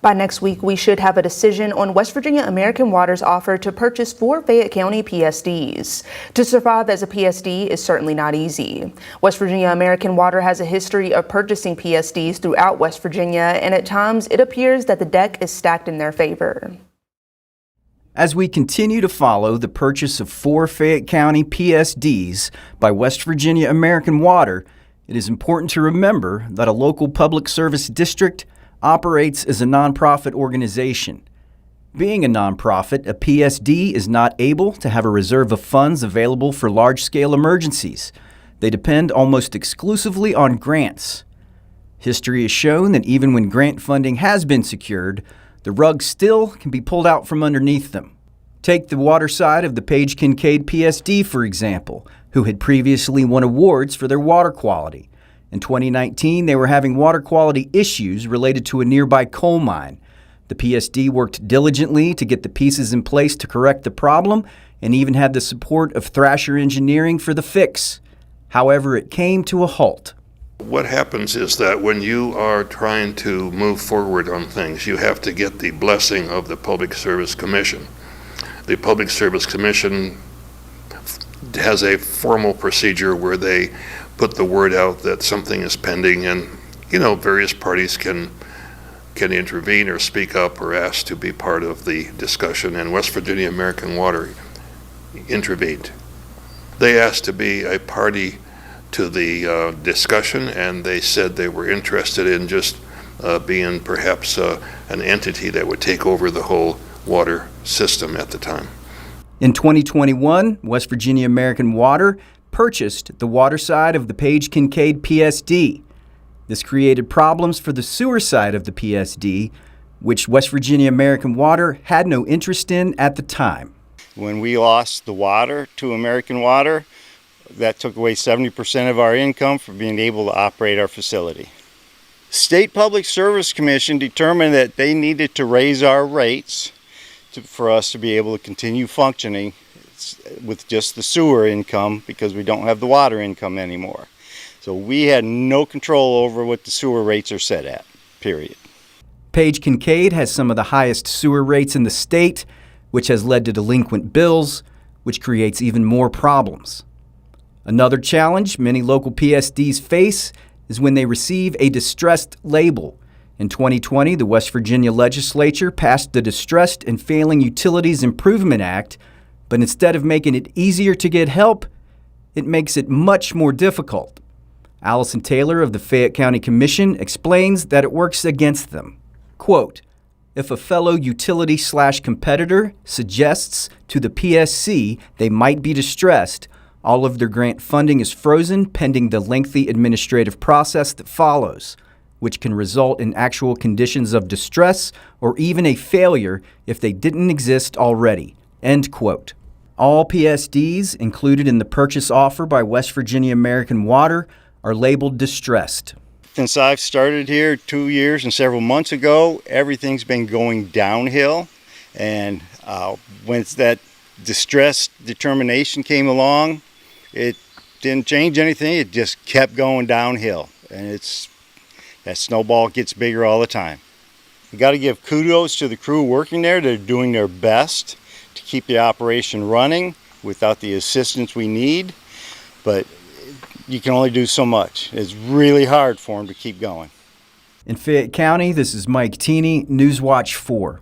By next week, we should have a decision on West Virginia American Water's offer to purchase 4 Fayette County PSDs. To survive as a PSD is certainly not easy. West Virginia American Water has a history of purchasing PSDs throughout West Virginia, and at times it appears that the deck is stacked in their favor. As we continue to follow the purchase of 4 Fayette County PSDs by West Virginia American Water, it is important to remember that a local public service district operates as a nonprofit organization. Being a nonprofit, a PSD is not able to have a reserve of funds available for large-scale emergencies. They depend almost exclusively on grants. History has shown that even when grant funding has been secured, the rug still can be pulled out from underneath them. Take the water side of the Page Kincaid PSD, for example, who had previously won awards for their water quality. In 2019, they were having water quality issues related to a nearby coal mine. The PSD worked diligently to get the pieces in place to correct the problem and even had the support of Thrasher Engineering for the fix. However, it came to a halt. What happens is that when you are trying to move forward on things, you have to get the blessing of the Public Service Commission. The Public Service Commission has a formal procedure where they put the word out that something is pending, and various parties can intervene or speak up or ask to be part of the discussion, and West Virginia American Water intervened. They asked to be a party to the discussion, and they said they were interested in just being perhaps an entity that would take over the whole water system at the time. In 2021, West Virginia American Water purchased the water side of the Page Kincaid PSD. This created problems for the sewer side of the PSD, which West Virginia American Water had no interest in at the time. When we lost the water to American Water, that took away 70% of our income for being able to operate our facility. State Public Service Commission determined that they needed to raise our rates for us to be able to continue functioning with just the sewer income, because we don't have the water income anymore. So we had no control over what the sewer rates are set at, period. Page Kincaid has some of the highest sewer rates in the state, which has led to delinquent bills, which creates even more problems. Another challenge many local PSDs face is when they receive a distressed label. In 2020, the West Virginia legislature passed the Distressed and Failing Utilities Improvement Act, but instead of making it easier to get help, it makes it much more difficult. Allison Taylor of the Fayette County Commission explains that it works against them. Quote, if a fellow utility/competitor suggests to the PSC they might be distressed, all of their grant funding is frozen pending the lengthy administrative process that follows, which can result in actual conditions of distress or even a failure if they didn't exist already. End quote. All PSDs included in the purchase offer by West Virginia American Water are labeled distressed. Since I've started here 2 years and several months ago, everything's been going downhill. And once that distress determination came along, it didn't change anything. It just kept going downhill. And that snowball gets bigger all the time. We got to give kudos to the crew working there. They're doing their best to keep the operation running without the assistance we need. But you can only do so much. It's really hard for them to keep going. In Fayette County, this is Mike Teeney, Newswatch 4.